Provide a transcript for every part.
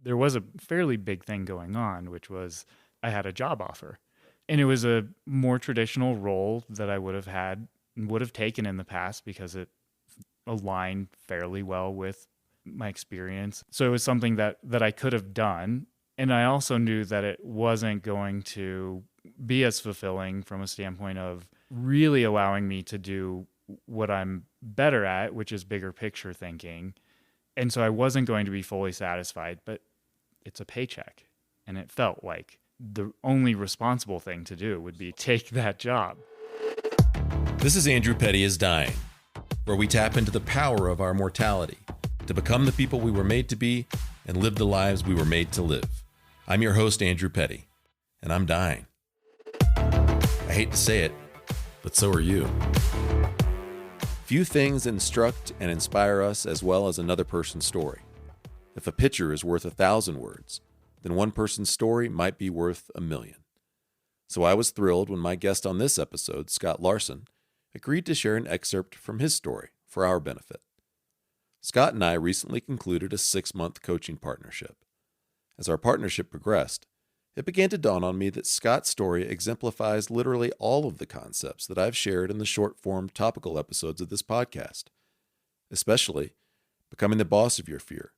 there was a fairly big thing going on, which was I had a job offer. And it was a more traditional role that I would have taken in the past because it aligned fairly well with my experience. So it was something that I could have done. And I also knew that it wasn't going to be as fulfilling from a standpoint of really allowing me to do what I'm better at, which is bigger picture thinking. And so I wasn't going to be fully satisfied, but it's a paycheck. And it felt like the only responsible thing to do would be take that job. This is Andrew Petty is Dying, where we tap into the power of our mortality to become the people we were made to be and live the lives we were made to live. I'm your host, Andrew Petty, and I'm dying. I hate to say it, but so are you. Few things instruct and inspire us as well as another person's story. If a picture is worth 1,000 words, then one person's story might be worth 1,000,000. So I was thrilled when my guest on this episode, Scott Larson, agreed to share an excerpt from his story for our benefit. Scott and I recently concluded a 6-month coaching partnership. As our partnership progressed, it began to dawn on me that Scott's story exemplifies literally all of the concepts that I've shared in the short-form topical episodes of this podcast, especially becoming the boss of your fear,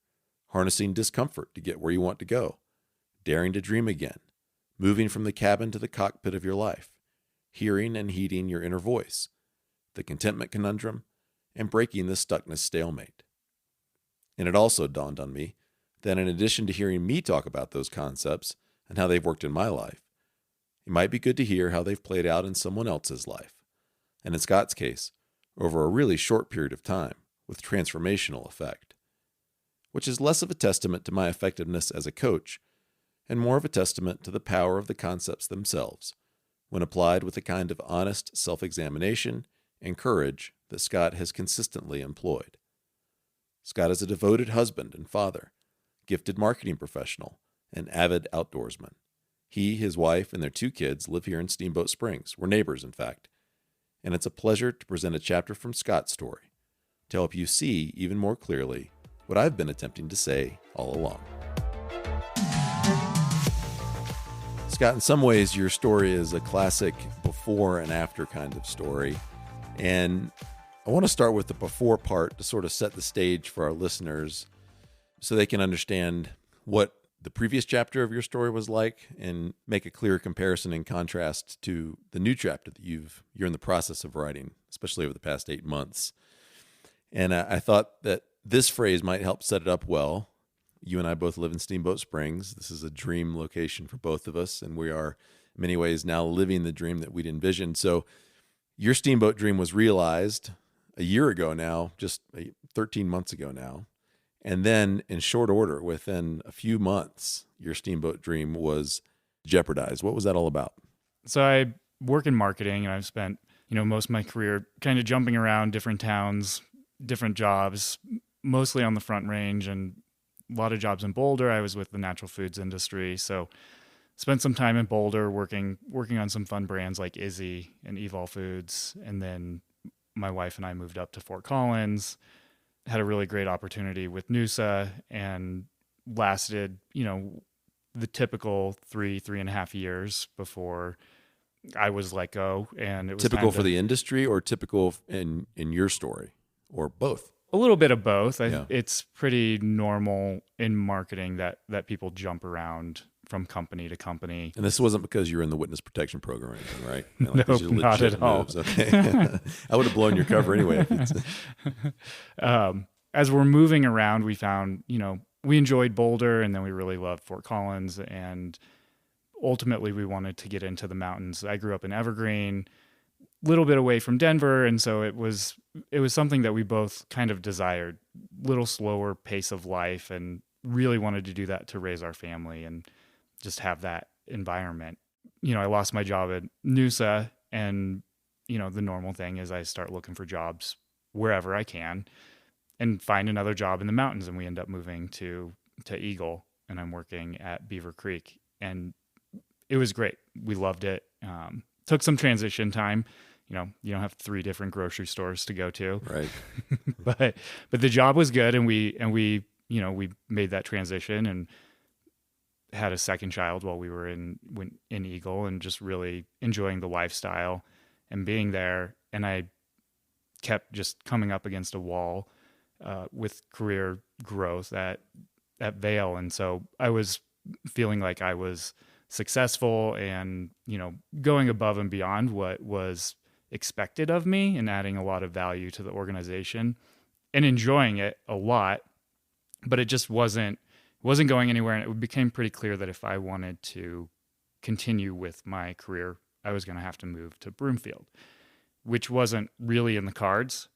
harnessing discomfort to get where you want to go, daring to dream again, moving from the cabin to the cockpit of your life, hearing and heeding your inner voice, the contentment conundrum, and breaking the stuckness stalemate. And it also dawned on me that in addition to hearing me talk about those concepts and how they've worked in my life, it might be good to hear how they've played out in someone else's life, and in Scott's case, over a really short period of time with transformational effect, which is less of a testament to my effectiveness as a coach and more of a testament to the power of the concepts themselves when applied with the kind of honest self-examination and courage that Scott has consistently employed. Scott is a devoted husband and father, gifted marketing professional, and avid outdoorsman. He, his wife, and their 2 kids live here in Steamboat Springs. We're neighbors, in fact. And it's a pleasure to present a chapter from Scott's story to help you see even more clearly what I've been attempting to say all along. Scott, in some ways, your story is a classic before and after kind of story. And I want to start with the before part to sort of set the stage for our listeners so they can understand what the previous chapter of your story was like and make a clear comparison and contrast to the new chapter that you're in the process of writing, especially over the past 8 months. And I thought that this phrase might help set it up well. You and I both live in Steamboat Springs. This is a dream location for both of us, and we are in many ways now living the dream that we'd envisioned. So your steamboat dream was realized a year ago now, just 13 months ago now. And then in short order, within a few months, your steamboat dream was jeopardized. What was that all about? So I work in marketing, and I've spent, most of my career kind of jumping around different towns, different jobs, mostly on the Front Range, and a lot of jobs in Boulder. I was with the natural foods industry, so spent some time in Boulder working on some fun brands like Izzy and Evol Foods. And then my wife and I moved up to Fort Collins, had a really great opportunity with Noosa, and lasted, the typical 3.5 years before I was let go. And it was typical for the industry or typical in your story, or both? A little bit of both. Yeah. It's pretty normal in marketing that people jump around from company to company. And this wasn't because you were in the witness protection program or anything, right? No, not at all. Moves. Okay. I would have blown your cover anyway. As we're moving around, we found, we enjoyed Boulder, and then we really loved Fort Collins, and ultimately we wanted to get into the mountains. I grew up in Evergreen, a little bit away from Denver, and so it was something that we both kind of desired, little slower pace of life, and really wanted to do that to raise our family and just have that environment. I lost my job at Noosa, and the normal thing is I start looking for jobs wherever I can and find another job in the mountains, and we end up moving to Eagle, and I'm working at Beaver Creek, and it was great. We loved it. Took some transition time. You don't have 3 different grocery stores to go to, right? but the job was good, and we made that transition, and had a second child while we were in Eagle, and just really enjoying the lifestyle and being there. And I kept just coming up against a wall with career growth at Vail. And so I was feeling like I was successful and, going above and beyond what was expected of me and adding a lot of value to the organization and enjoying it a lot, but it just wasn't going anywhere. And it became pretty clear that if I wanted to continue with my career, I was going to have to move to Broomfield, which wasn't really in the cards.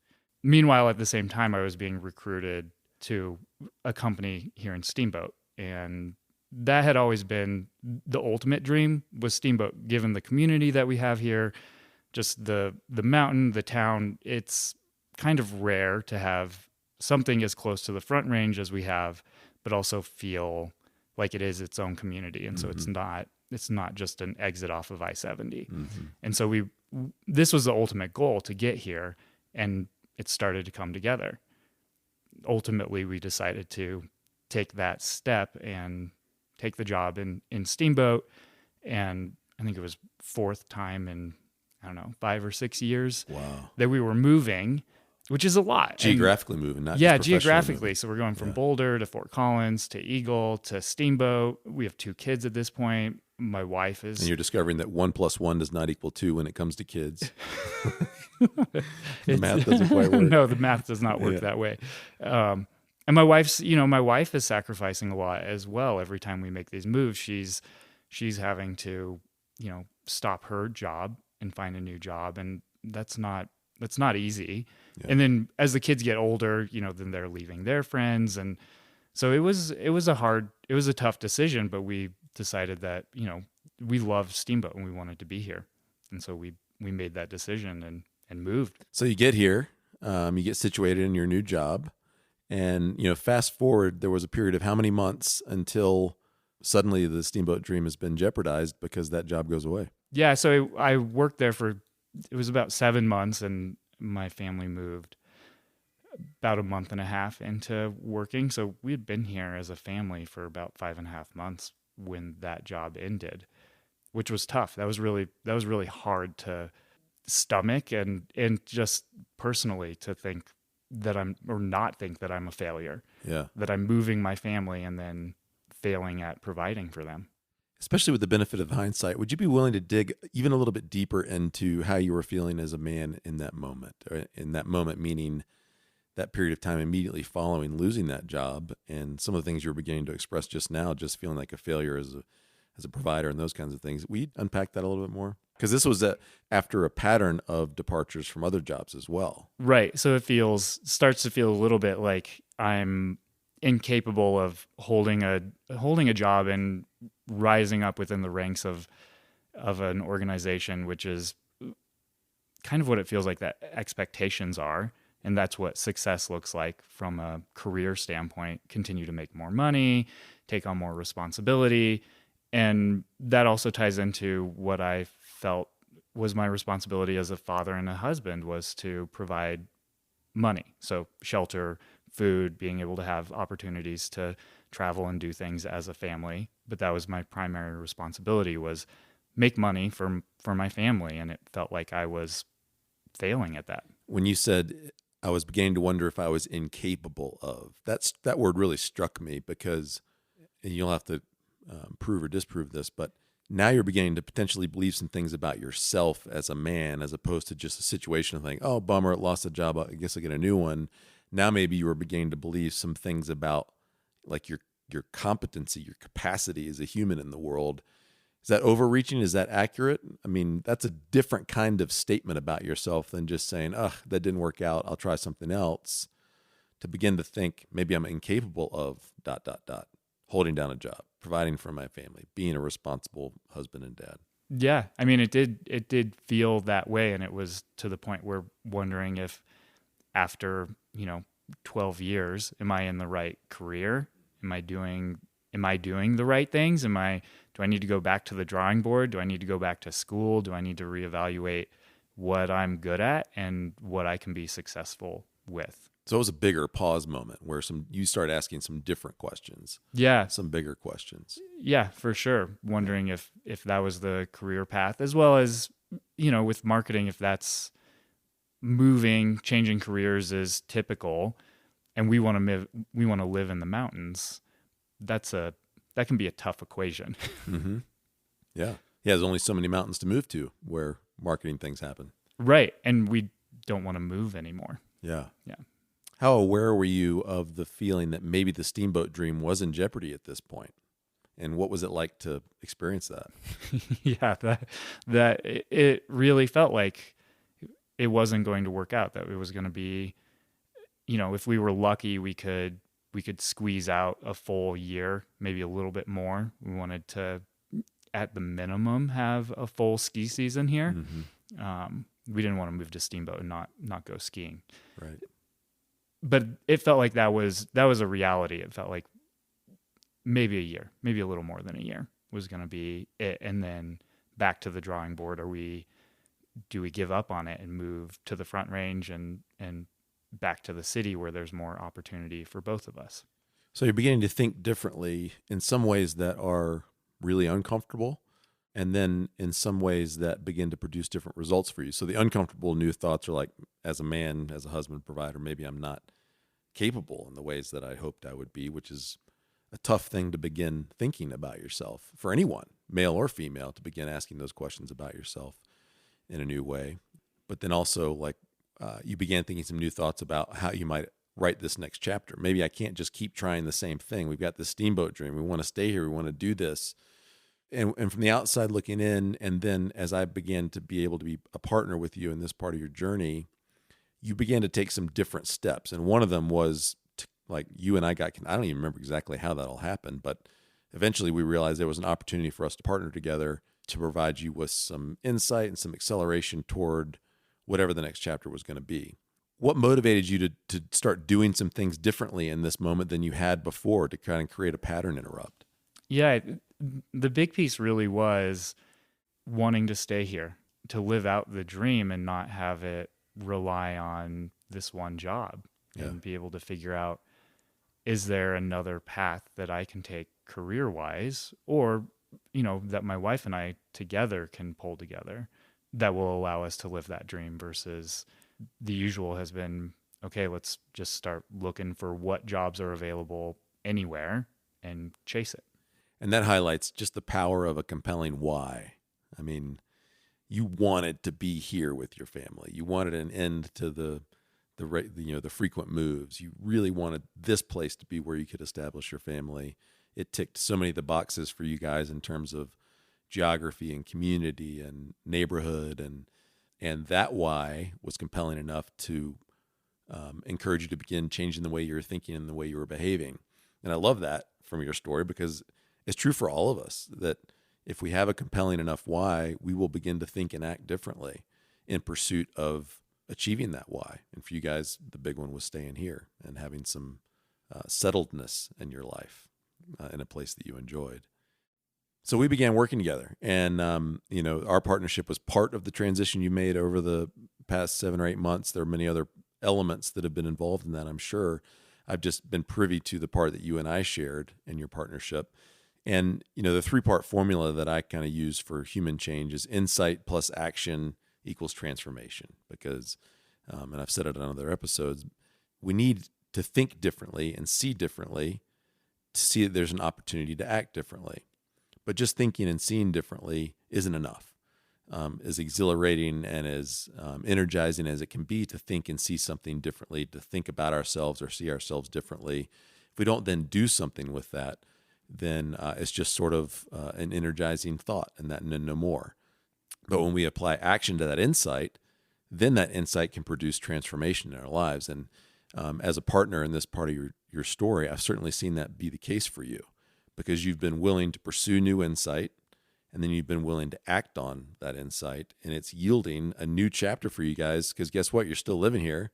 Meanwhile, at the same time, I was being recruited to a company here in Steamboat, and that had always been the ultimate dream, was Steamboat, given the community that we have here, just the mountain, the town. It's kind of rare to have something as close to the Front Range as we have, but also feel like it is its own community. And so it's not just an exit off of I-70. And so this was the ultimate goal, to get here, and it started to come together. Ultimately, we decided to take that step and take the job in Steamboat. And I think it was fourth time in, 5 or 6 years that we were moving, which is a lot. Geographically moving, not yeah, just geographically. moving. So we're going from Boulder to Fort Collins to Eagle to Steamboat. We have 2 kids at this point. My wife is... And you're discovering that 1 + 1 does not equal 2 when it comes to kids. The math doesn't quite work. No, the math does not work that way. And my wife's, my wife is sacrificing a lot as well. Every time we make these moves, she's having to, stop her job and find a new job. And that's not easy. Yeah. And then as the kids get older, then they're leaving their friends. And so it was a tough decision, but we decided that, we love Steamboat and we wanted to be here. And so we made that decision and moved. So you get here, you get situated in your new job, and, fast forward, there was a period of how many months until suddenly the Steamboat dream has been jeopardized because that job goes away? Yeah. So I worked there it was about 7 months, and my family moved about a month and a half into working. So we had been here as a family for about 5.5 months when that job ended, which was tough. That was really hard to stomach, and just personally to think that not think that I'm a failure. Yeah. That I'm moving my family and then failing at providing for them. Especially with the benefit of hindsight, would you be willing to dig even a little bit deeper into how you were feeling as a man in that moment? Or in that moment, meaning that period of time immediately following losing that job, and some of the things you were beginning to express just now, just feeling like a failure as a provider and those kinds of things. Will you unpack that a little bit more? Because this was after a pattern of departures from other jobs as well. Right. So it starts to feel a little bit like I'm incapable of holding a job and rising up within the ranks of an organization, which is kind of what it feels like that expectations are. And that's what success looks like from a career standpoint. Continue to make more money, take on more responsibility. And that also ties into what I felt was my responsibility as a father and a husband, was to provide money. So shelter, food, being able to have opportunities to travel and do things as a family. But that was my primary responsibility, was make money for my family. And it felt like I was failing at that. When you said I was beginning to wonder if I was incapable of, that word really struck me, because, and you'll have to prove or disprove this, but now you're beginning to potentially believe some things about yourself as a man, as opposed to just a situation of thinking, oh, bummer, lost a job, I guess I'll get a new one. Now maybe you are beginning to believe some things about like your competency, your capacity as a human in the world. Is that overreaching? Is that accurate? I mean, that's a different kind of statement about yourself than just saying, ugh, that didn't work out, I'll try something else. To begin to think, maybe I'm incapable of ... holding down a job, providing for my family, being a responsible husband and dad. Yeah. I mean, it did feel that way. And it was to the point where wondering if after, 12 years, am I in the right career? Am I doing the right things? Do I need to go back to the drawing board? Do I need to go back to school? Do I need to reevaluate what I'm good at and what I can be successful with? So it was a bigger pause moment where you start asking some different questions, Yeah. some bigger questions. Yeah, for sure. Wondering if that was the career path, as well as, with marketing, if that's changing careers is typical, and we want to live in the mountains. That can be a tough equation. Mm-hmm. Yeah. Yeah. There's only so many mountains to move to where marketing things happen. Right. And we don't want to move anymore. Yeah. Yeah. How aware were you of the feeling that maybe the steamboat dream was in jeopardy at this point? And what was it like to experience that? Yeah, that it really felt like it wasn't going to work out, that it was going to be, if we were lucky, we could squeeze out a full year, maybe a little bit more. We wanted to, at the minimum, have a full ski season here. Mm-hmm. We didn't want to move to Steamboat and not go skiing. Right. But it felt like that was a reality. It felt like maybe a year, maybe a little more than a year was going to be it. And then back to the drawing board. Do we give up on it and move to the Front Range and back to the city where there's more opportunity for both of us? So you're beginning to think differently in some ways that are really uncomfortable, and then in some ways that begin to produce different results for you. So the uncomfortable new thoughts are like, as a man, as a husband, provider, maybe I'm not capable in the ways that I hoped I would be, which is a tough thing to begin thinking about yourself for anyone, male or female, to begin asking those questions about yourself in a new way. But then also, like, you began thinking some new thoughts about how you might write this next chapter. Maybe I can't just keep trying the same thing. We've got this steamboat dream. We want to stay here. We want to do this. And from the outside looking in, and then as I began to be able to be a partner with you in this part of your journey, you began to take some different steps. And one of them was like you and I don't even remember exactly how that all happened, but eventually we realized there was an opportunity for us to partner together to provide you with some insight and some acceleration toward whatever the next chapter was going to be. What motivated you to start doing some things differently in this moment than you had before to kind of create a pattern interrupt? Yeah, the big piece really was wanting to stay here, to live out the dream and not have it rely on this one job, and be able to figure out, is there another path that I can take career-wise, or, that my wife and I together can pull together that will allow us to live that dream, versus the usual has been, okay, let's just start looking for what jobs are available anywhere and chase it. And that highlights just the power of a compelling why. I mean, you wanted to be here with your family. You wanted an end to the frequent moves. You really wanted this place to be where you could establish your family. It ticked so many of the boxes for you guys in terms of geography and community and neighborhood, and that why was compelling enough to encourage you to begin changing the way you were thinking and the way you were behaving. And I love that from your story, because it's true for all of us that if we have a compelling enough why, we will begin to think and act differently in pursuit of achieving that why. And for you guys, the big one was staying here and having some settledness in your life in a place that you enjoyed. So we began working together, and our partnership was part of the transition you made over the past 7 or 8 months. There are many other elements that have been involved in that, I'm sure. I've just been privy to the part that you and I shared in your partnership. And, the 3-part formula that I kind of use for human change is insight plus action equals transformation. Because, and I've said it on other episodes, we need to think differently and see differently to see that there's an opportunity to act differently. But just thinking and seeing differently isn't enough. As exhilarating and as energizing as it can be to think and see something differently, to think about ourselves or see ourselves differently, if we don't then do something with that, then it's just sort of an energizing thought, and no more. But when we apply action to that insight, then that insight can produce transformation in our lives. And as a partner in this part of your story, I've certainly seen that be the case for you, because you've been willing to pursue new insight, and then you've been willing to act on that insight, and it's yielding a new chapter for you guys, because guess what? You're still living here.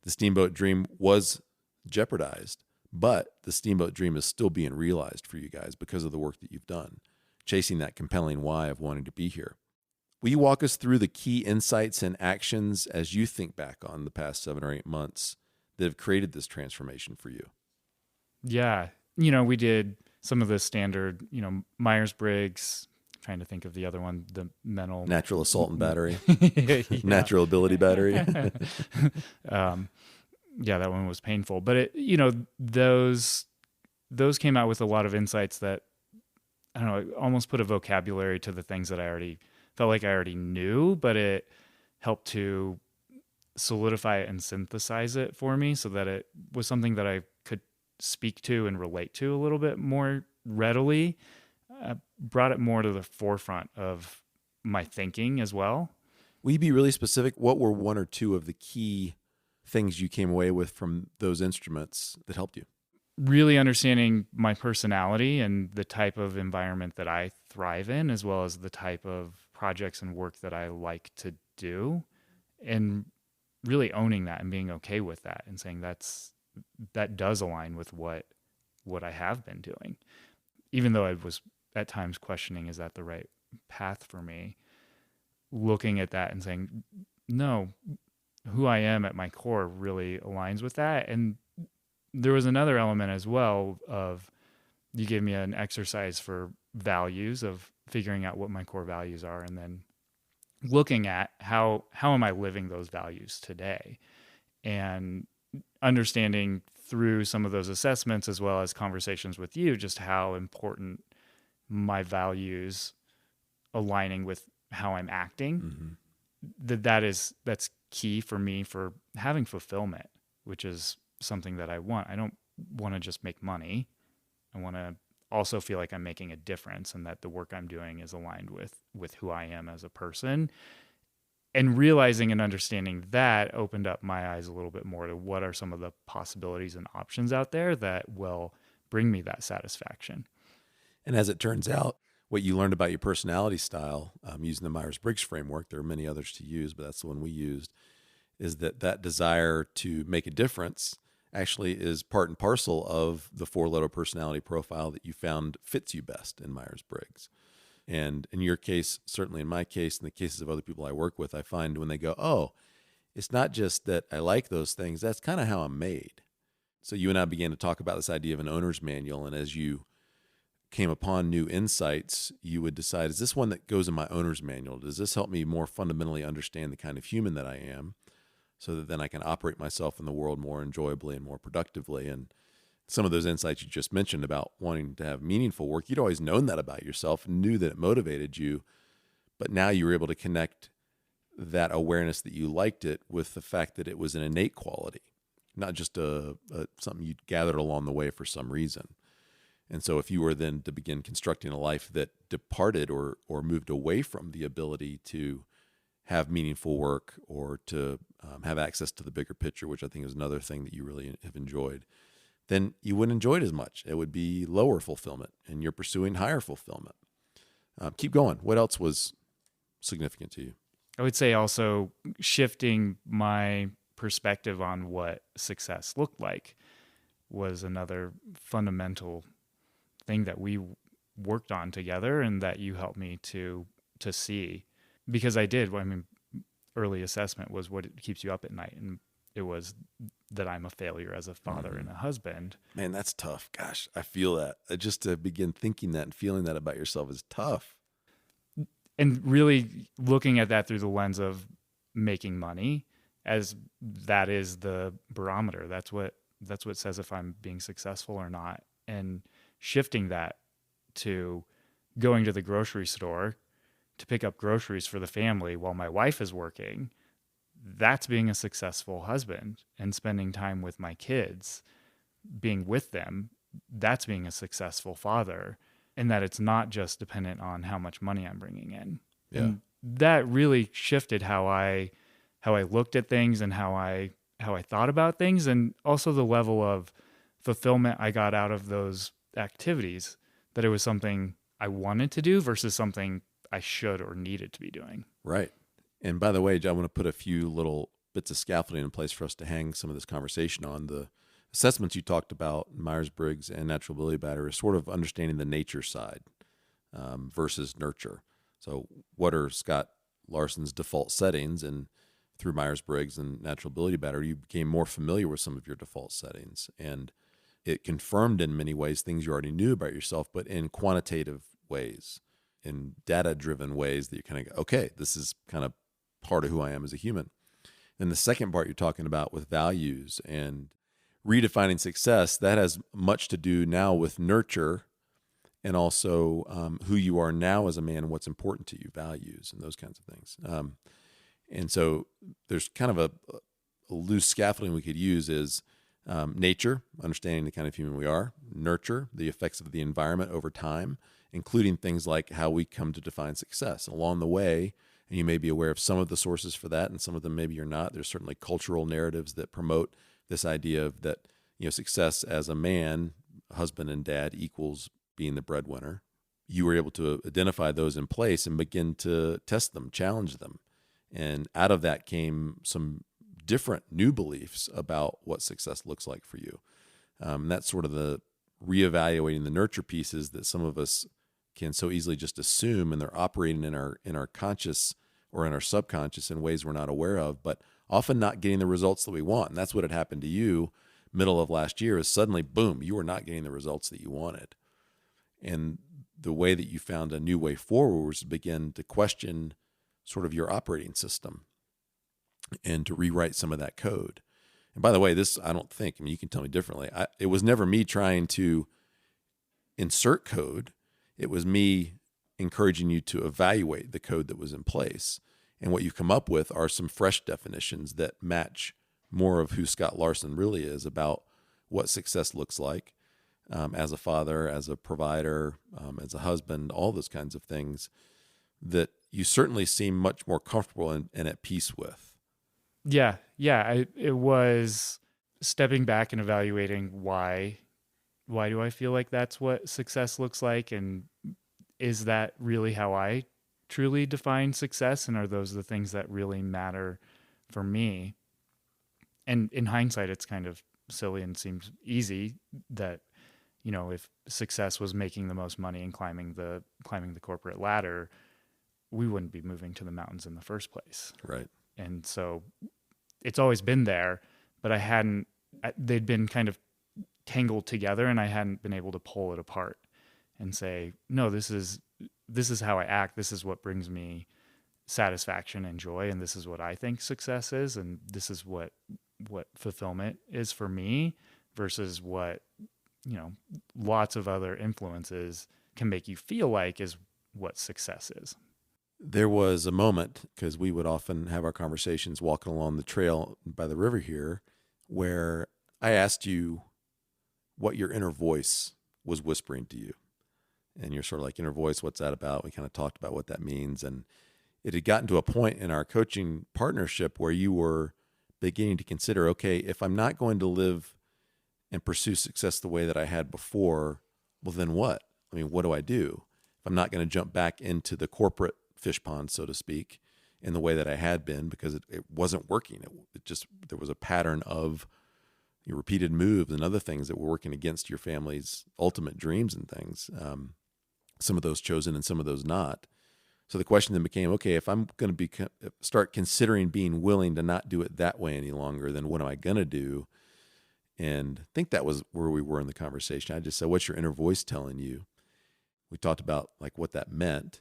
The steamboat dream was jeopardized, but the steamboat dream is still being realized for you guys because of the work that you've done, chasing that compelling why of wanting to be here. Will you walk us through the key insights and actions as you think back on the past 7 or 8 months that have created this transformation for you? Yeah. We did some of the standard, Myers-Briggs, trying to think of the other one, the mental. Natural assault and battery, Yeah. natural ability battery. Yeah, that one was painful. But those came out with a lot of insights that, I don't know, almost put a vocabulary to the things that I already felt like I already knew, but it helped to solidify it and synthesize it for me so that it was something that I could speak to and relate to a little bit more readily. Brought it more to the forefront of my thinking as well. Will you be really specific? What were one or two of the key things you came away with from those instruments that helped you? Really understanding my personality and the type of environment that I thrive in, as well as the type of projects and work that I like to do, and really owning that and being okay with that and saying that does align with what I have been doing. Even though I was at times questioning, is that the right path for me? Looking at that and saying, no, who I am at my core really aligns with that. And there was another element as well of, you gave me an exercise for values, of figuring out what my core values are, and then looking at how am I living those values today, and understanding through some of those assessments as well as conversations with you just how important my values aligning with how I'm acting, that's key for me for having fulfillment, which is something that I want. I don't want to just make money. I want to also feel like I'm making a difference and that the work I'm doing is aligned with who I am as a person. And realizing and understanding that opened up my eyes a little bit more to what are some of the possibilities and options out there that will bring me that satisfaction. And as it turns out, what you learned about your personality style, using the Myers-Briggs framework, there are many others to use, but that's the one we used, is that desire to make a difference actually is part and parcel of the 4-letter personality profile that you found fits you best in Myers-Briggs. And in your case, certainly in my case, in the cases of other people I work with, I find when they go, oh, it's not just that I like those things, that's kind of how I'm made. So you and I began to talk about this idea of an owner's manual, and as you came upon new insights, you would decide, is this one that goes in my owner's manual? Does this help me more fundamentally understand the kind of human that I am, so that then I can operate myself in the world more enjoyably and more productively? And some of those insights you just mentioned about wanting to have meaningful work, you'd always known that about yourself and knew that it motivated you, but now you were able to connect that awareness that you liked it with the fact that it was an innate quality, not just something you'd gathered along the way for some reason. And so if you were then to begin constructing a life that departed or moved away from the ability to have meaningful work or to have access to the bigger picture, which I think is another thing that you really have enjoyed, then you wouldn't enjoy it as much. It would be lower fulfillment, and you're pursuing higher fulfillment. Keep going. What else was significant to you? I would say also shifting my perspective on what success looked like was another fundamental thing that we worked on together and that you helped me to see. Because I did, early assessment was what keeps you up at night. And it was that I'm a failure as a father and a husband. Man, that's tough. Gosh, I feel that. Just to begin thinking that and feeling that about yourself is tough. And really looking at that through the lens of making money, as that is the barometer. That's what says if I'm being successful or not. And shifting that to going to the grocery store to pick up groceries for the family while my wife is working, that's being a successful husband. And spending time with my kids, being with them, that's being a successful father. And that it's not just dependent on how much money I'm bringing in. Yeah. And that really shifted how I looked at things and how I thought about things, and also the level of fulfillment I got out of those activities, that it was something I wanted to do versus something I should or needed to be doing. Right. And by the way, I want to put a few little bits of scaffolding in place for us to hang some of this conversation on. The assessments you talked about, Myers-Briggs and Natural Ability Battery, is sort of understanding the nature side versus nurture. So what are Scott Larson's default settings, and through Myers-Briggs and natural ability battery, you became more familiar with some of your default settings. And it confirmed in many ways things you already knew about yourself, but in quantitative ways, in data-driven ways that you kind of go, okay, this is kind of part of who I am as a human. And the second part you're talking about with values and redefining success, that has much to do now with nurture and also who you are now as a man and what's important to you, values and those kinds of things. And so there's kind of a loose scaffolding we could use is nature, understanding the kind of human we are, nurture, the effects of the environment over time, including things like how we come to define success. Along the way, and you may be aware of some of the sources for that, and some of them maybe you're not. There's certainly cultural narratives that promote this idea of that, success as a man, husband and dad equals being the breadwinner. You were able to identify those in place and begin to test them, challenge them. And out of that came some different new beliefs about what success looks like for you. That's sort of the reevaluating the nurture pieces that some of us can so easily just assume, and they're operating in our conscious or in our subconscious in ways we're not aware of, but often not getting the results that we want. And that's what had happened to you middle of last year is suddenly, boom, you were not getting the results that you wanted. And the way that you found a new way forward was to begin to question sort of your operating system and to rewrite some of that code. And by the way, this, I don't think, you can tell me differently. It was never me trying to insert code. It was me encouraging you to evaluate the code that was in place. And what you come up with are some fresh definitions that match more of who Scott Larson really is about what success looks like as a father, as a provider, as a husband, all those kinds of things that you certainly seem much more comfortable and at peace with. Yeah. It was stepping back and evaluating why do I feel like that's what success looks like? And is that really how I truly define success? And are those the things that really matter for me? And in hindsight, it's kind of silly and seems easy that, if success was making the most money and climbing the corporate ladder, we wouldn't be moving to the mountains in the first place. Right. And so it's always been there, but they'd been kind of tangled together and I hadn't been able to pull it apart and say, no, this is how I act. This is what brings me satisfaction and joy. And this is what I think success is. And this is what fulfillment is for me versus what, lots of other influences can make you feel like is what success is. There was a moment, because we would often have our conversations walking along the trail by the river here, where I asked you what your inner voice was whispering to you. And you're sort of like, inner voice, what's that about? We kind of talked about what that means. And it had gotten to a point in our coaching partnership where you were beginning to consider, okay, if I'm not going to live and pursue success the way that I had before, well, then what? What do I do? If I'm not going to jump back into the corporate fish pond, so to speak, in the way that I had been, because it wasn't working. There was a pattern of your repeated moves and other things that were working against your family's ultimate dreams and things. Some of those chosen and some of those not. So the question then became, okay, if I'm going to start considering being willing to not do it that way any longer, then what am I going to do? And I think that was where we were in the conversation. I just said, what's your inner voice telling you? We talked about like what that meant.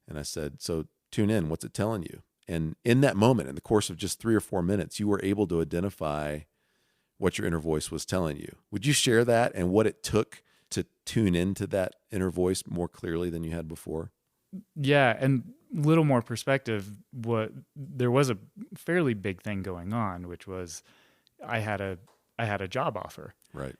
And I said, so tune in, what's it telling you? And in that moment, in the course of just 3 or 4 minutes, you were able to identify what your inner voice was telling you. Would you share that and what it took to tune into that inner voice more clearly than you had before? Yeah, and a little more perspective. There was a fairly big thing going on, which was I had a job offer. Right.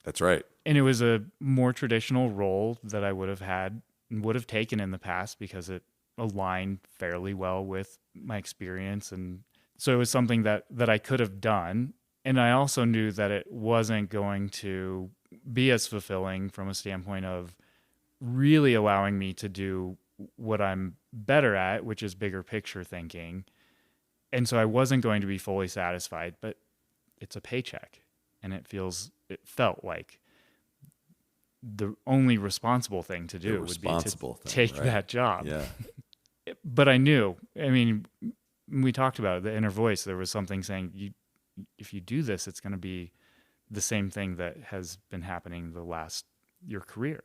That's right. And it was a more traditional role that I would have taken in the past because it aligned fairly well with my experience. And so it was something that I could have done. And I also knew that it wasn't going to be as fulfilling from a standpoint of really allowing me to do what I'm better at, which is bigger picture thinking. And so I wasn't going to be fully satisfied, but it's a paycheck. And it felt like the only responsible thing to do would be to take that job. Yeah. But I knew, we talked about it, the inner voice. There was something saying, if you do this, it's going to be the same thing that has been happening your career.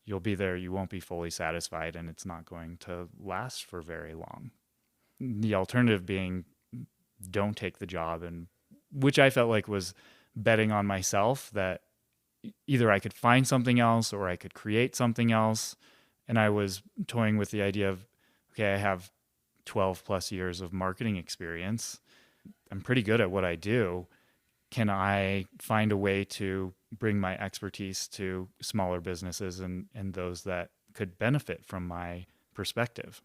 You'll be there, you won't be fully satisfied, and it's not going to last for very long. The alternative being, don't take the job, and which I felt like was betting on myself that either I could find something else or I could create something else. And I was toying with the idea of, okay, I have 12 plus years of marketing experience. I'm pretty good at what I do. Can I find a way to bring my expertise to smaller businesses and those that could benefit from my perspective?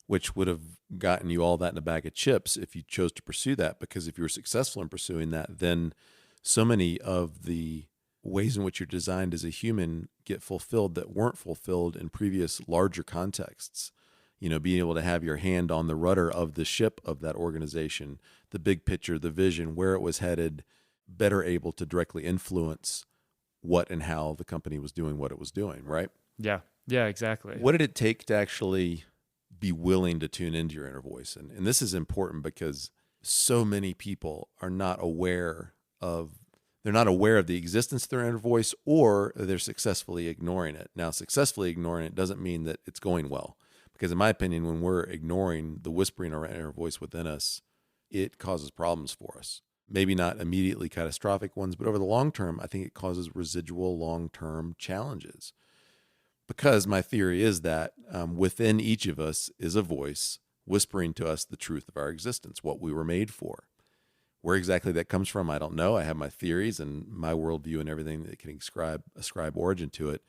Which would have gotten you all that in a bag of chips if you chose to pursue that, because if you were successful in pursuing that, then so many of the ways in which you're designed as a human get fulfilled that weren't fulfilled in previous larger contexts. Being able to have your hand on the rudder of the ship of that organization, the big picture, the vision, where it was headed, better able to directly influence what and how the company was doing what it was doing, right? Yeah, exactly. What did it take to actually be willing to tune into your inner voice? And this is important because so many people are not aware of the existence of their inner voice, or they're successfully ignoring it. Now, successfully ignoring it doesn't mean that it's going well, because in my opinion, when we're ignoring the whispering of our inner voice within us, it causes problems for us. Maybe not immediately catastrophic ones, but over the long term, I think it causes residual long-term challenges. Because my theory is that within each of us is a voice whispering to us the truth of our existence, what we were made for. Where exactly that comes from, I don't know. I have my theories and my worldview and everything that can ascribe origin to it.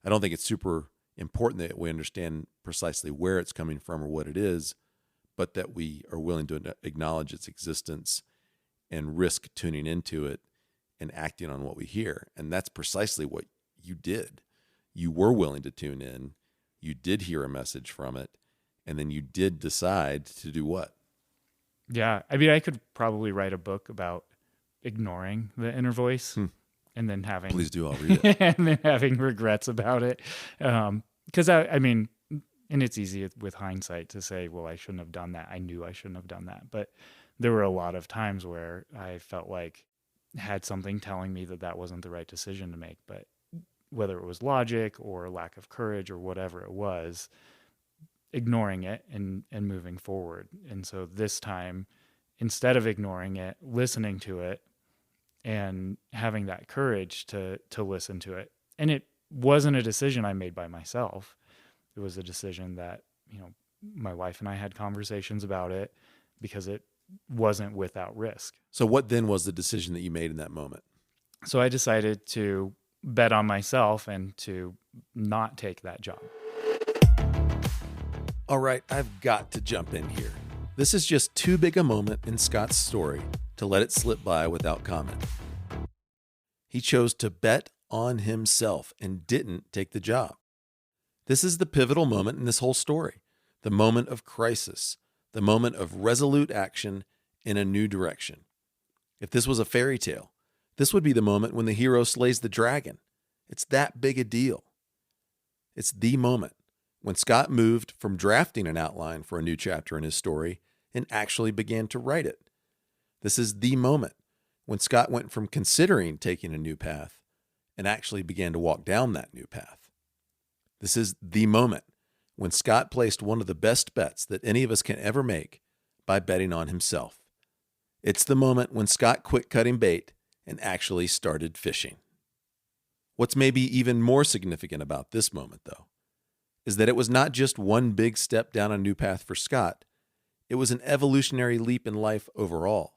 I don't think it's super important that we understand precisely where it's coming from or what it is, but that we are willing to acknowledge its existence and risk tuning into it and acting on what we hear. And that's precisely what you did. You were willing to tune in. You did hear a message from it. And then you did decide to do what? Yeah. I mean, I could probably write a book about ignoring the inner voice and then having... Please do, I'll read it. And then having regrets about it. Because I mean, and it's easy with hindsight to say, well, I shouldn't have done that. I knew I shouldn't have done that. But there were a lot of times where I felt like I had something telling me that wasn't the right decision to make. But whether it was logic or lack of courage or whatever it was, ignoring it and moving forward. And so this time, instead of ignoring it, listening to it and having that courage to listen to it. And it wasn't a decision I made by myself. It was a decision that, my wife and I had conversations about it, because it wasn't without risk. So what then was the decision that you made in that moment? So I decided to bet on myself and to not take that job. All right, I've got to jump in here. This is just too big a moment in Scott's story to let it slip by without comment. He chose to bet on himself and didn't take the job. This is the pivotal moment in this whole story, the moment of crisis, the moment of resolute action in a new direction. If this was a fairy tale, this would be the moment when the hero slays the dragon. It's that big a deal. It's the moment when Scott moved from drafting an outline for a new chapter in his story and actually began to write it. This is the moment when Scott went from considering taking a new path and actually began to walk down that new path. This is the moment when Scott placed one of the best bets that any of us can ever make by betting on himself. It's the moment when Scott quit cutting bait and actually started fishing. What's maybe even more significant about this moment, though, is that it was not just one big step down a new path for Scott. It was an evolutionary leap in life overall.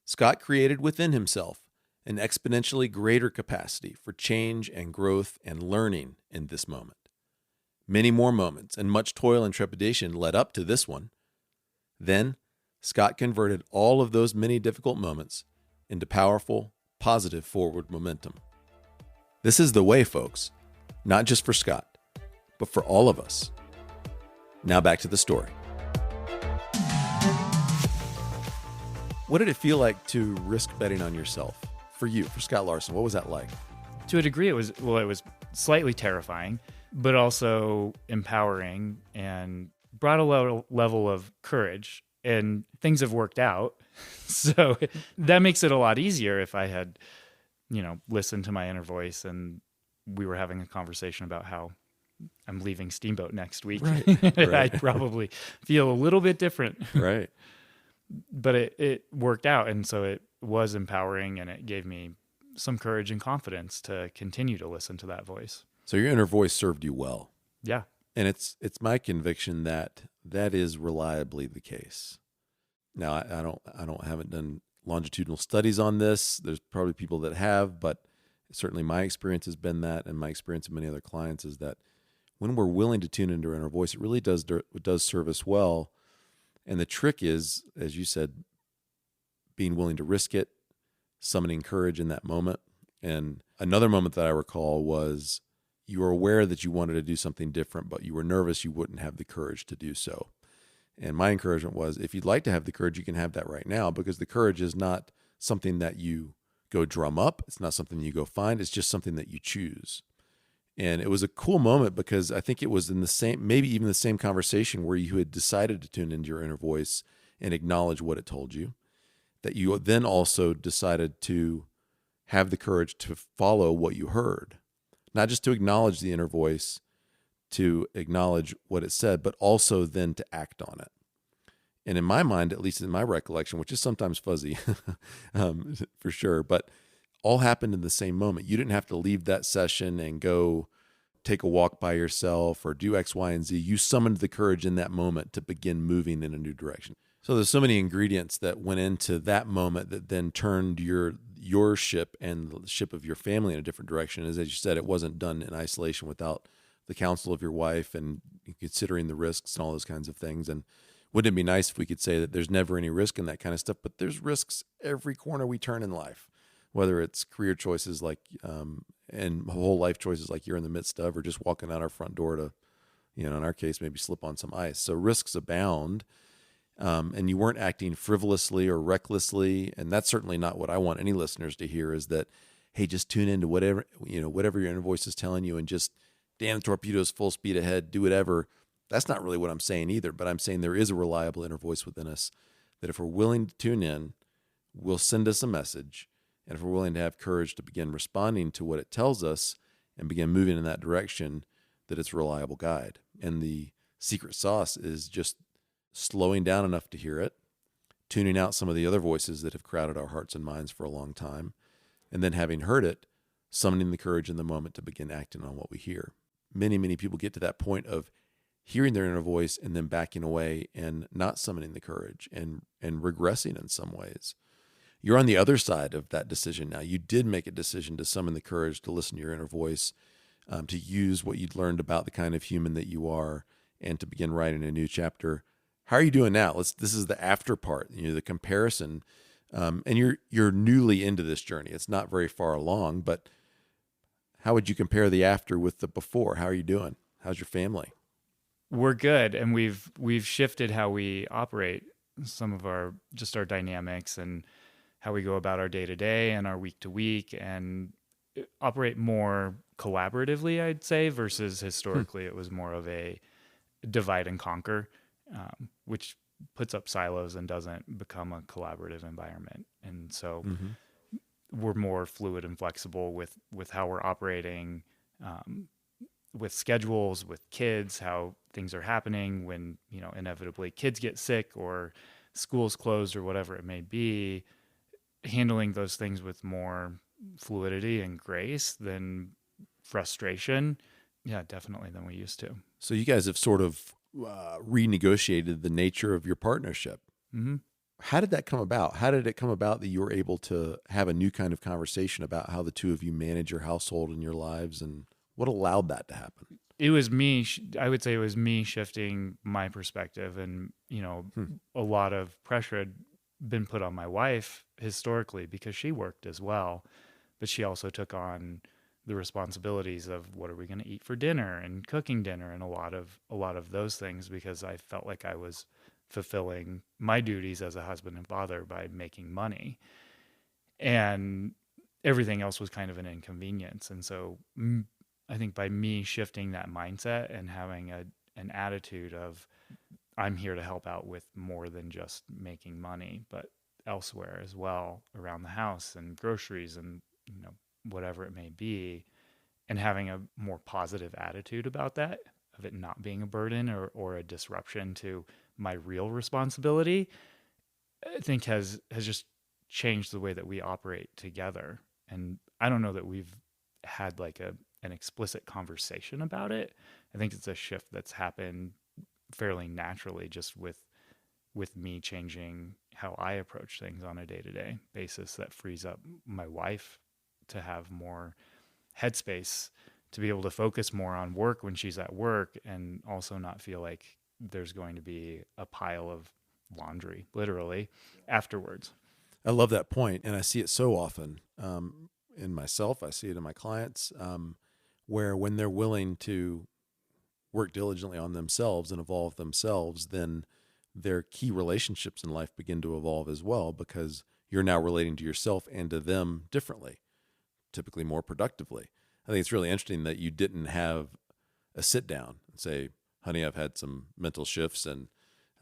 Scott created within himself an exponentially greater capacity for change and growth and learning in this moment. Many more moments and much toil and trepidation led up to this one. Then, Scott converted all of those many difficult moments into powerful, positive forward momentum. This is the way, folks, not just for Scott, but for all of us. Now back to the story. What did it feel like to risk betting on yourself? For you, for Scott Larson, what was that like? To a degree, it was slightly terrifying, but also empowering and brought a level of courage. and things have worked out. So that makes it a lot easier if I had, listened to my inner voice and we were having a conversation about how I'm leaving Steamboat next week. Right. I'd probably feel a little bit different. Right. But it worked out. And so it was empowering, and it gave me some courage and confidence to continue to listen to that voice. So your inner voice served you well. Yeah. And it's my conviction that that is reliably the case. Now, I haven't done longitudinal studies on this. There's probably people that have, but certainly my experience has been that, and my experience of many other clients is that when we're willing to tune into our inner voice, it really does serve us well. And the trick is, as you said, being willing to risk it, summoning courage in that moment. And another moment that I recall was you were aware that you wanted to do something different, but you were nervous you wouldn't have the courage to do so. And my encouragement was, if you'd like to have the courage, you can have that right now, because the courage is not something that you go drum up. It's not something you go find. It's just something that you choose. And it was a cool moment because I think it was in the same, maybe even the same conversation where you had decided to tune into your inner voice and acknowledge what it told you, that you then also decided to have the courage to follow what you heard, not just to acknowledge the inner voice, to acknowledge what it said, but also then to act on it. And in my mind, at least in my recollection, which is sometimes fuzzy for sure, but all happened in the same moment. You didn't have to leave that session and go take a walk by yourself or do X, Y, and Z. You summoned the courage in that moment to begin moving in a new direction. So there's so many ingredients that went into that moment that then turned your ship and the ship of your family in a different direction. As you said, it wasn't done in isolation without the counsel of your wife and considering the risks and all those kinds of things. And wouldn't it be nice if we could say that there's never any risk in that kind of stuff, but there's risks every corner we turn in life, whether it's career choices like, and whole life choices like you're in the midst of, or just walking out our front door to, in our case, maybe slip on some ice. So risks abound. And you weren't acting frivolously or recklessly. And that's certainly not what I want any listeners to hear, is that, hey, just tune into whatever your inner voice is telling you and just damn torpedoes full speed ahead, do whatever. That's not really what I'm saying either, but I'm saying there is a reliable inner voice within us that if we're willing to tune in, will send us a message. And if we're willing to have courage to begin responding to what it tells us and begin moving in that direction, that it's a reliable guide. And the secret sauce is just slowing down enough to hear it, tuning out some of the other voices that have crowded our hearts and minds for a long time, and then having heard it, summoning the courage in the moment to begin acting on what we hear. Many, many people get to that point of hearing their inner voice and then backing away and not summoning the courage and regressing in some ways. You're on the other side of that decision now. You did make a decision to summon the courage to listen to your inner voice, to use what you'd learned about the kind of human that you are, and to begin writing a new chapter. How are you doing now? This is the after part, the comparison, and you're newly into this journey. It's not very far along, but how would you compare the after with the before? How are you doing? How's your family? We're good, and we've shifted how we operate, some of our dynamics and how we go about our day to day and our week to week, and operate more collaboratively, I'd say, versus historically it was more of a divide and conquer, which puts up silos and doesn't become a collaborative environment. And so we're more fluid and flexible with how we're operating, with schedules, with kids, how things are happening when, inevitably kids get sick or school's closed or whatever it may be, handling those things with more fluidity and grace than frustration. Yeah, definitely, than we used to. So you guys have sort of renegotiated the nature of your partnership. Mm-hmm. How did that come about? How did it come about that you were able to have a new kind of conversation about how the two of you manage your household and your lives, and what allowed that to happen? It was me. I would say it was me shifting my perspective, and a lot of pressure had been put on my wife historically because she worked as well, but she also took on the responsibilities of what are we going to eat for dinner and cooking dinner and a lot of those things, because I felt like I was fulfilling my duties as a husband and father by making money, and everything else was kind of an inconvenience. And so I think by me shifting that mindset and having an attitude of I'm here to help out with more than just making money, but elsewhere as well, around the house and groceries and, whatever it may be, and having a more positive attitude about that, of it not being a burden or a disruption to my real responsibility, I think has just changed the way that we operate together. And I don't know that we've had like an explicit conversation about it. I think it's a shift that's happened fairly naturally, just with me changing how I approach things on a day-to-day basis, that frees up my wife to have more headspace to be able to focus more on work when she's at work, and also not feel like there's going to be a pile of laundry literally afterwards. I love that point, and I see it so often in myself. I see it in my clients, where when they're willing to work diligently on themselves and evolve themselves, then their key relationships in life begin to evolve as well, because you're now relating to yourself and to them differently, typically more productively. I think it's really interesting that you didn't have a sit down and say, honey, I've had some mental shifts and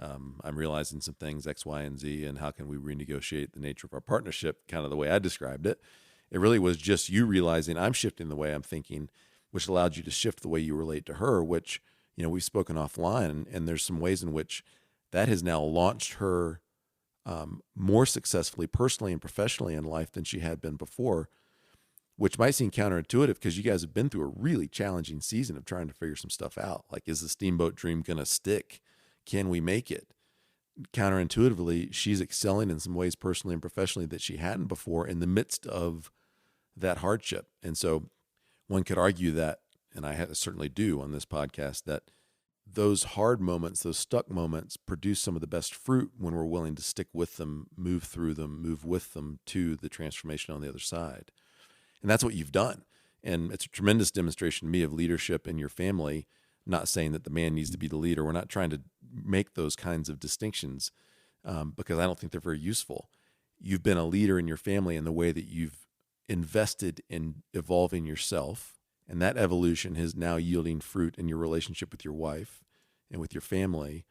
I'm realizing some things X, Y, and Z, and how can we renegotiate the nature of our partnership, kind of the way I described it. It really was just you realizing I'm shifting the way I'm thinking, which allowed you to shift the way you relate to her, which, we've spoken offline, and there's some ways in which that has now launched her more successfully personally and professionally in life than she had been before, which might seem counterintuitive because you guys have been through a really challenging season of trying to figure some stuff out. Like, is the steamboat dream going to stick? Can we make it? Counterintuitively, she's excelling in some ways personally and professionally that she hadn't before in the midst of that hardship. And so one could argue that, and I certainly do on this podcast, that those hard moments, those stuck moments, produce some of the best fruit when we're willing to stick with them, move through them, move with them to the transformation on the other side. And that's what you've done. And it's a tremendous demonstration to me of leadership in your family. Not saying that the man needs to be the leader. We're not trying to make those kinds of distinctions because I don't think they're very useful. You've been a leader in your family in the way that you've invested in evolving yourself, and that evolution is now yielding fruit in your relationship with your wife and with your family.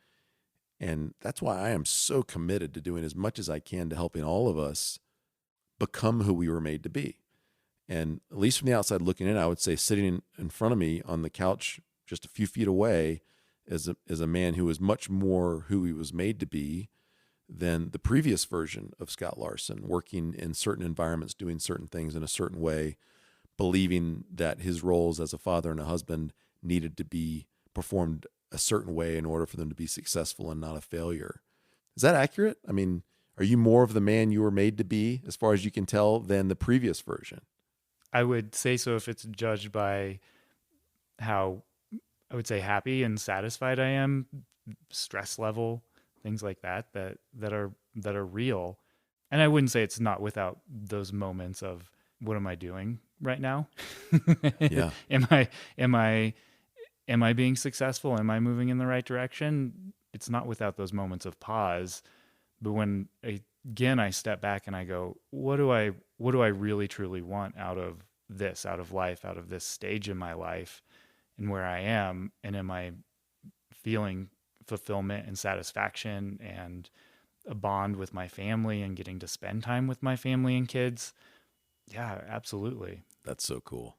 And that's why I am so committed to doing as much as I can to helping all of us become who we were made to be. And at least from the outside looking in, I would say sitting in front of me on the couch just a few feet away is a man who is much more who he was made to be than the previous version of Scott Larson, working in certain environments, doing certain things in a certain way, believing that his roles as a father and a husband needed to be performed a certain way in order for them to be successful and not a failure. Is that accurate? I mean, are you more of the man you were made to be, as far as you can tell, than the previous version? I would say so if it's judged by how, I would say, happy and satisfied I am, stress level, things like that are real. And I wouldn't say it's not without those moments of, what am I doing right now? Yeah. Am I being successful? Am I moving in the right direction? It's not without those moments of pause. But when again I step back and I go, what do I really truly want out of this, out of life, out of this stage in my life and where I am? And am I feeling fulfillment and satisfaction and a bond with my family and getting to spend time with my family and kids? Yeah, absolutely. That's so cool.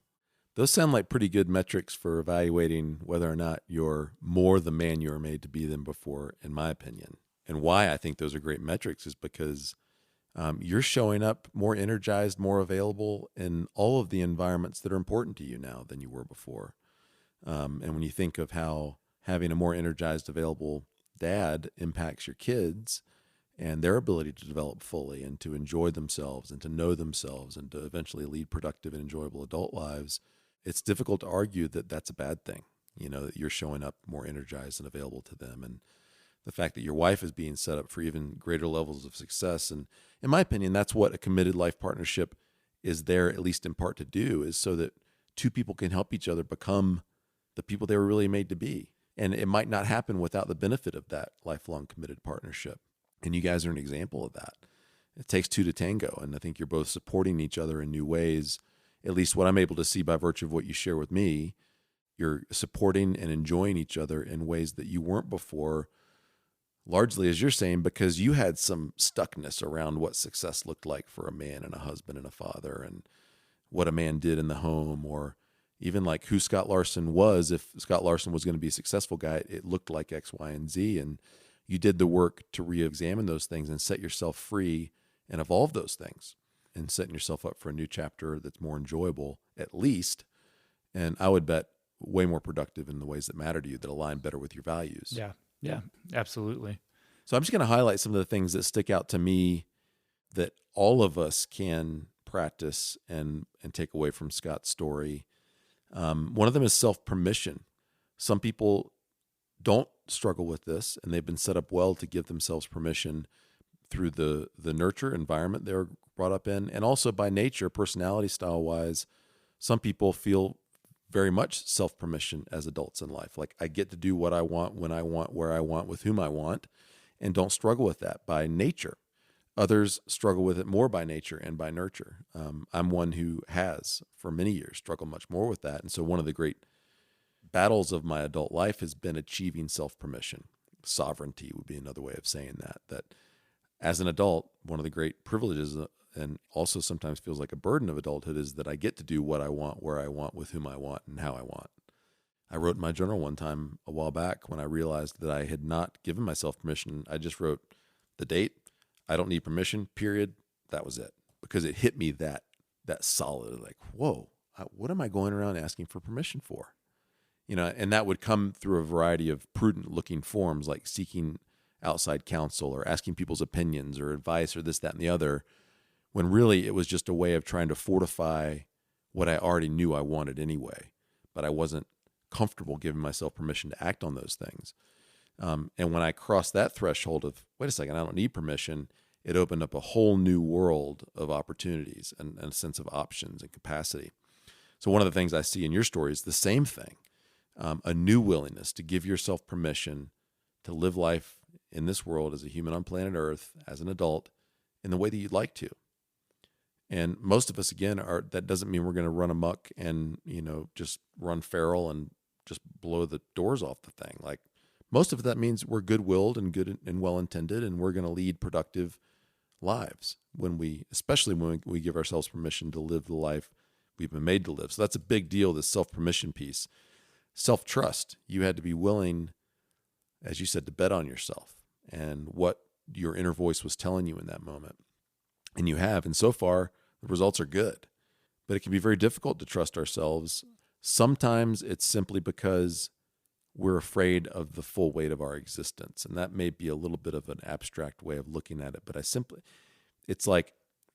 Those sound like pretty good metrics for evaluating whether or not you're more the man you were made to be than before, in my opinion. And why I think those are great metrics is because you're showing up more energized, more available in all of the environments that are important to you now than you were before. And when you think of how having a more energized, available dad impacts your kids and their ability to develop fully and to enjoy themselves and to know themselves and to eventually lead productive and enjoyable adult lives, it's difficult to argue that that's a bad thing, that you're showing up more energized and available to them. And the fact that your wife is being set up for even greater levels of success. And in my opinion, that's what a committed life partnership is there, at least in part, to do, is so that two people can help each other become the people they were really made to be. And it might not happen without the benefit of that lifelong committed partnership. And you guys are an example of that. It takes two to tango. And I think you're both supporting each other in new ways, at least what I'm able to see by virtue of what you share with me. You're supporting and enjoying each other in ways that you weren't before, largely, as you're saying, because you had some stuckness around what success looked like for a man and a husband and a father, and what a man did in the home, or even like who Scott Larson was. If Scott Larson was going to be a successful guy, it looked like X, Y, and Z. And you did the work to re-examine those things and set yourself free and evolve those things, and setting yourself up for a new chapter that's more enjoyable, at least. And I would bet way more productive in the ways that matter to you, that align better with your values. Yeah, absolutely. So I'm just going to highlight some of the things that stick out to me that all of us can practice and take away from Scott's story. One of them is self-permission. Some people don't struggle with this, and they've been set up well to give themselves permission through the nurture environment they're brought up in, and also by nature, personality style-wise. Some people feel very much self-permission as adults in life. Like, I get to do what I want, when I want, where I want, with whom I want, and don't struggle with that by nature. Others struggle with it more by nature and by nurture. I'm one who has, for many years, struggled much more with that. And so one of the great battles of my adult life has been achieving self-permission. Sovereignty would be another way of saying that. That as an adult, one of the great privileges, and also sometimes feels like a burden of adulthood, is that I get to do what I want, where I want, with whom I want, and how I want. I wrote in my journal one time a while back when I realized that I had not given myself permission. I just wrote the date. I don't need permission, period. That was it. Because it hit me that solid, like, whoa, what am I going around asking for permission for? And that would come through a variety of prudent looking forms, like seeking outside counsel or asking people's opinions or advice or this, that, and the other, when really it was just a way of trying to fortify what I already knew I wanted anyway, but I wasn't comfortable giving myself permission to act on those things. And when I crossed that threshold of, wait a second, I don't need permission, it opened up a whole new world of opportunities and a sense of options and capacity. So one of the things I see in your story is the same thing, a new willingness to give yourself permission to live life in this world as a human on planet Earth, as an adult, in the way that you'd like to. And most of us, again, that doesn't mean we're going to run amok and, just run feral and just blow the doors off the thing. Like, most of that means we're good-willed and good and well-intended, and we're going to lead productive lives especially when we give ourselves permission to live the life we've been made to live. So that's a big deal, this self-permission piece. Self-trust. You had to be willing, as you said, to bet on yourself and what your inner voice was telling you in that moment. And you have, and so far, the results are good. But it can be very difficult to trust ourselves. Sometimes it's simply because we're afraid of the full weight of our existence. And that may be a little bit of an abstract way of looking at it, but it's like,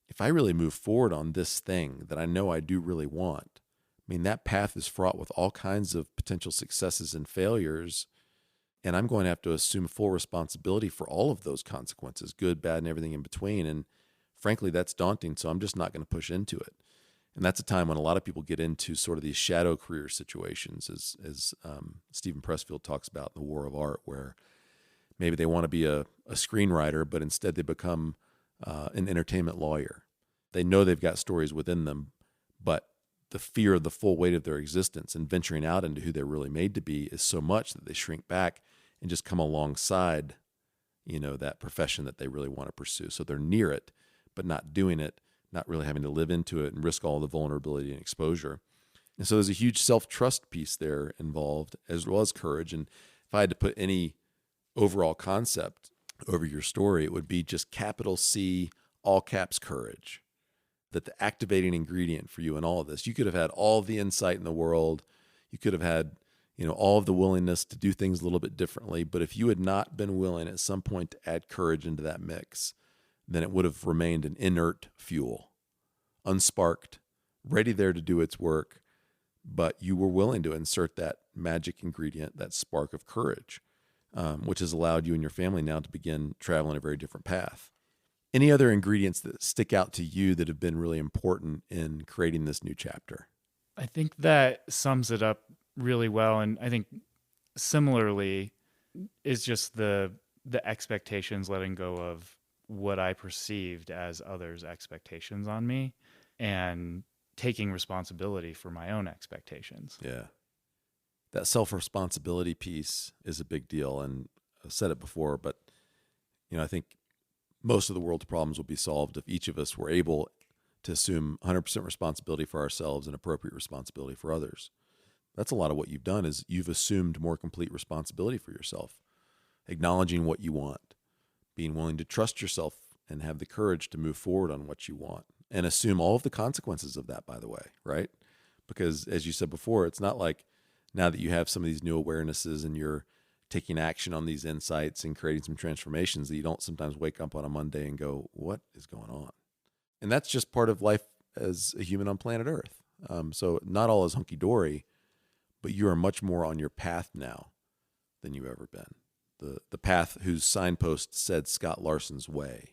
if I really move forward on this thing that I know I do really want, that path is fraught with all kinds of potential successes and failures, and I'm going to have to assume full responsibility for all of those consequences, good, bad, and everything in between. And frankly, that's daunting, so I'm just not going to push into it. And that's a time when a lot of people get into sort of these shadow career situations, as Stephen Pressfield talks about in The War of Art, where maybe they want to be a screenwriter, but instead they become an entertainment lawyer. They know they've got stories within them, but the fear of the full weight of their existence and venturing out into who they're really made to be is so much that they shrink back and just come alongside, that profession that they really want to pursue. So they're near it, but not doing it, not really having to live into it and risk all the vulnerability and exposure. And so there's a huge self-trust piece there involved, as well as courage. And if I had to put any overall concept over your story, it would be just capital C, all caps courage. That the activating ingredient for you in all of this, you could have had all the insight in the world. You could have had, all of the willingness to do things a little bit differently. But if you had not been willing at some point to add courage into that mix, then it would have remained an inert fuel, unsparked, ready there to do its work. But you were willing to insert that magic ingredient, that spark of courage, which has allowed you and your family now to begin traveling a very different path. Any other ingredients that stick out to you that have been really important in creating this new chapter? I think that sums it up really well. And I think similarly is just the expectations, letting go of what I perceived as others' expectations on me and taking responsibility for my own expectations. Yeah. That self-responsibility piece is a big deal. And I've said it before, but I think most of the world's problems will be solved if each of us were able to assume 100% responsibility for ourselves and appropriate responsibility for others. That's a lot of what you've done is you've assumed more complete responsibility for yourself, acknowledging what you want, being willing to trust yourself and have the courage to move forward on what you want and assume all of the consequences of that, by the way, right? Because as you said before, it's not like now that you have some of these new awarenesses and you're taking action on these insights and creating some transformations that you don't sometimes wake up on a Monday and go, what is going on? And that's just part of life as a human on planet Earth. So not all is hunky-dory, but you are much more on your path now than you've ever been. The path whose signpost said Scott Larson's way.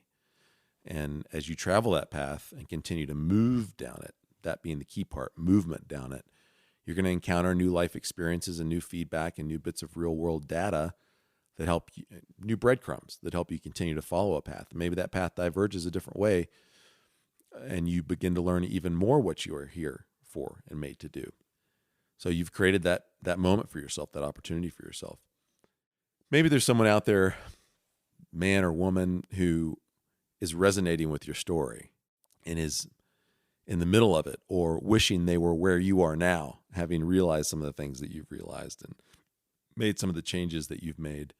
And as you travel that path and continue to move down it, that being the key part, movement down it, you're going to encounter new life experiences and new feedback and new bits of real world data that help you, new breadcrumbs that help you continue to follow a path. Maybe that path diverges a different way and you begin to learn even more what you are here for and made to do. So you've created that moment for yourself, that opportunity for yourself. Maybe there's someone out there, man or woman, who is resonating with your story and is in the middle of it or wishing they were where you are now, having realized some of the things that you've realized and made some of the changes that you've made.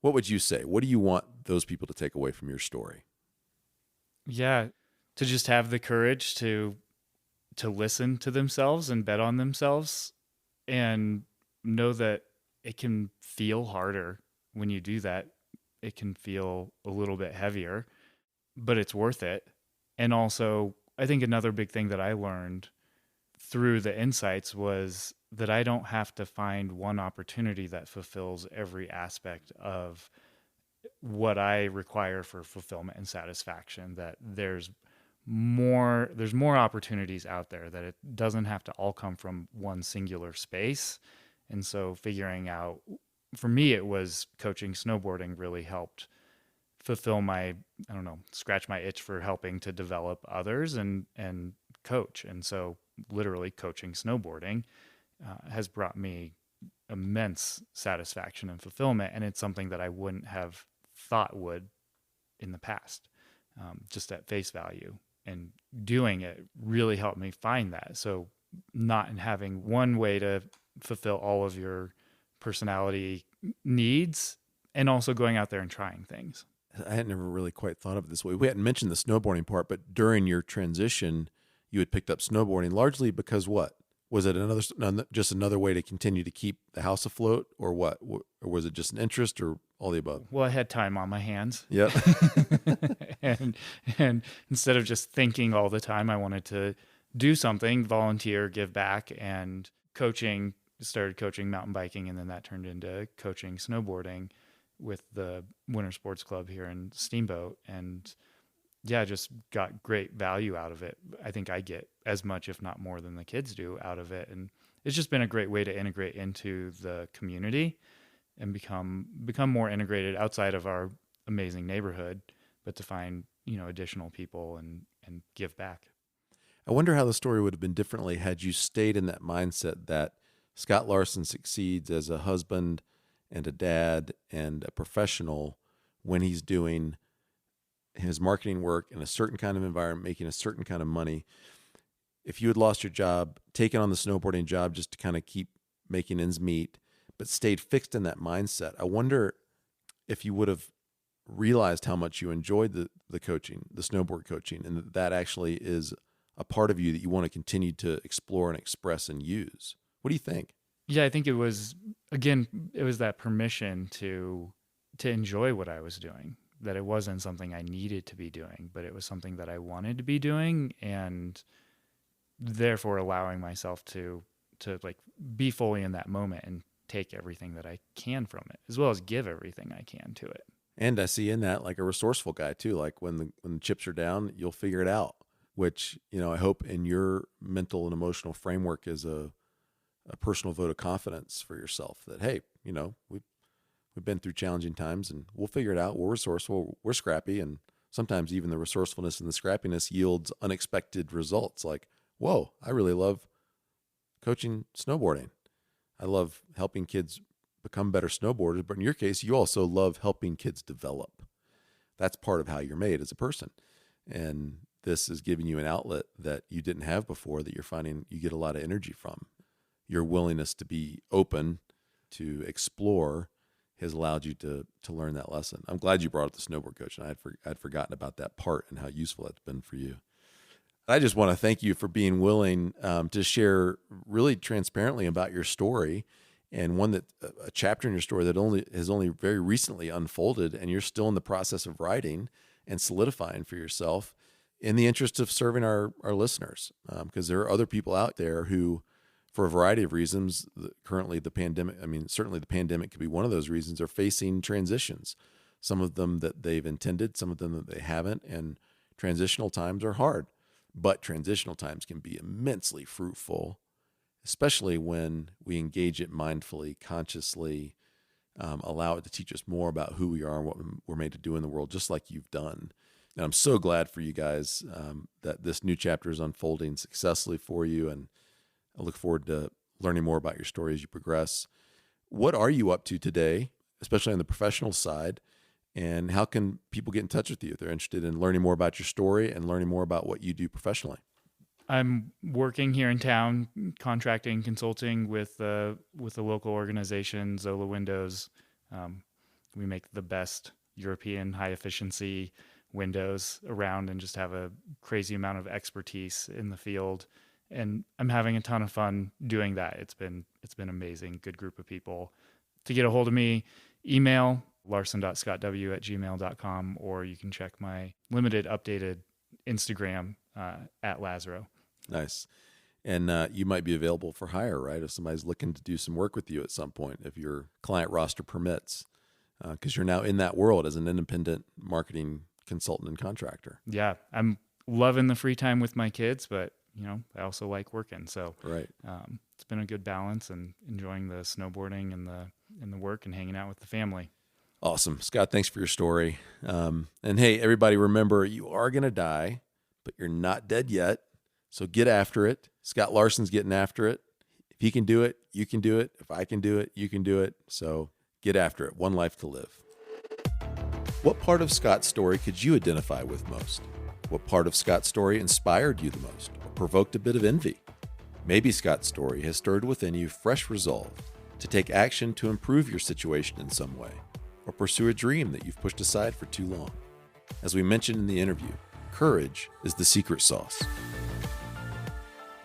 What would you say? What do you want those people to take away from your story? Yeah, to just have the courage to listen to themselves and bet on themselves and know that it can feel harder when you do that. It can feel a little bit heavier, but it's worth it. And also, I think another big thing that I learned through the insights was that I don't have to find one opportunity that fulfills every aspect of what I require for fulfillment and satisfaction, that there's more opportunities out there, that it doesn't have to all come from one singular space. And so figuring out, for me, it was coaching snowboarding really helped fulfill my, scratch my itch for helping to develop others and coach. And so literally coaching snowboarding has brought me immense satisfaction and fulfillment. And it's something that I wouldn't have thought would in the past, just at face value. And doing it really helped me find that. So not having one way to fulfill all of your personality needs, and also going out there and trying things. I had never really quite thought of it this way. We hadn't mentioned the snowboarding part, but during your transition, you had picked up snowboarding largely because what? Was it just another way to continue to keep the house afloat, or what? Or was it just an interest, or all the above? Well, I had time on my hands. Yep. and instead of just thinking all the time, I wanted to do something, volunteer, give back, and started coaching mountain biking, and then that turned into coaching snowboarding with the Winter Sports Club here in Steamboat. And yeah, just got great value out of it. I think I get as much, if not more, than the kids do out of it. And it's just been a great way to integrate into the community and become more integrated outside of our amazing neighborhood, but to find, additional people and give back. I wonder how the story would have been differently had you stayed in that mindset that Scott Larson succeeds as a husband and a dad and a professional when he's doing his marketing work in a certain kind of environment, making a certain kind of money. If you had lost your job, taken on the snowboarding job just to kind of keep making ends meet, but stayed fixed in that mindset, I wonder if you would have realized how much you enjoyed the coaching, the snowboard coaching, and that actually is a part of you that you want to continue to explore and express and use. What do you think? Yeah, I think it was that permission to enjoy what I was doing, that it wasn't something I needed to be doing, but it was something that I wanted to be doing, and therefore allowing myself to like be fully in that moment and take everything that I can from it, as well as give everything I can to it. And I see in that like a resourceful guy too. Like when the chips are down, you'll figure it out, which, I hope in your mental and emotional framework is a personal vote of confidence for yourself that, hey, we've been through challenging times and we'll figure it out. We're resourceful, we're scrappy. And sometimes even the resourcefulness and the scrappiness yields unexpected results. Like, whoa, I really love coaching snowboarding. I love helping kids become better snowboarders, but in your case, you also love helping kids develop. That's part of how you're made as a person. And this is giving you an outlet that you didn't have before, that you're finding you get a lot of energy from. Your willingness to be open, to explore, has allowed you to learn that lesson. I'm glad you brought up the snowboard coach, and I'd forgotten about that part and how useful that's been for you. I just want to thank you for being willing to share really transparently about your story, and a chapter in your story that has only very recently unfolded, and you're still in the process of writing and solidifying for yourself in the interest of serving our listeners. Because there are other people out there who, for a variety of reasons, currently the pandemic, certainly the pandemic could be one of those reasons, are facing transitions. Some of them that they've intended, some of them that they haven't, and transitional times are hard. But transitional times can be immensely fruitful, especially when we engage it mindfully, consciously, allow it to teach us more about who we are and what we're made to do in the world, just like you've done. And I'm so glad for you guys that this new chapter is unfolding successfully for you, and I look forward to learning more about your story as you progress. What are you up to today, especially on the professional side? And how can people get in touch with you if they're interested in learning more about your story and learning more about what you do professionally? I'm working here in town, contracting, consulting with the local organization, Zola Windows. We make the best European high efficiency windows around, and just have a crazy amount of expertise in the field. And I'm having a ton of fun doing that. It's been amazing. Good group of people. To get a hold of me, email larson.scottw@gmail.com, or you can check my limited updated Instagram at Lazaro. Nice. And you might be available for hire, right? If somebody's looking to do some work with you at some point, if your client roster permits, because you're now in that world as an independent marketing consultant and contractor. Yeah, I'm loving the free time with my kids, but I also like working. So right. It's been a good balance, and enjoying the snowboarding and the work and hanging out with the family. Awesome. Scott, thanks for your story. And hey, everybody, remember, you are going to die, but you're not dead yet. So get after it. Scott Larson's getting after it. If he can do it, you can do it. If I can do it, you can do it. So get after it. One life to live. What part of Scott's story could you identify with most? What part of Scott's story inspired you the most, or provoked a bit of envy? Maybe Scott's story has stirred within you fresh resolve to take action to improve your situation in some way, or pursue a dream that you've pushed aside for too long. As we mentioned in the interview, courage is the secret sauce.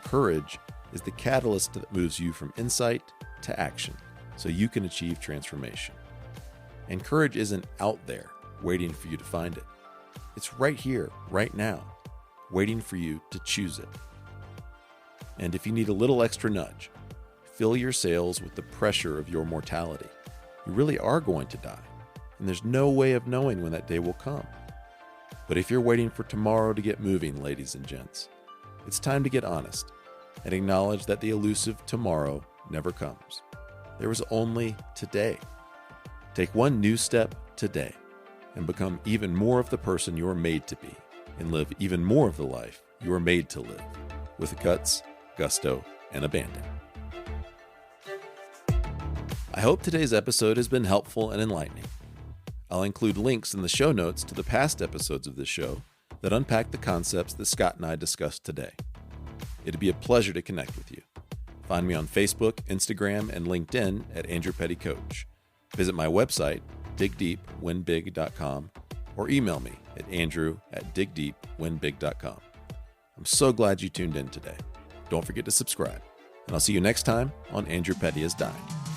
Courage is the catalyst that moves you from insight to action, so you can achieve transformation. And courage isn't out there waiting for you to find it. It's right here, right now, waiting for you to choose it. And if you need a little extra nudge, fill your sails with the pressure of your mortality. You really are going to die, and there's no way of knowing when that day will come. But if you're waiting for tomorrow to get moving, ladies and gents, it's time to get honest and acknowledge that the elusive tomorrow never comes. There is only today. Take one new step today and become even more of the person you are made to be, and live even more of the life you are made to live, with guts, gusto, and abandon. I hope today's episode has been helpful and enlightening. I'll include links in the show notes to the past episodes of this show that unpack the concepts that Scott and I discussed today. It'd be a pleasure to connect with you. Find me on Facebook, Instagram, and LinkedIn at Andrew Petty Coach. Visit my website, digdeepwinbig.com, or email me at andrew@digdeepwinbig.com. I'm so glad you tuned in today. Don't forget to subscribe, and I'll see you next time on Andrew Petty is Dying.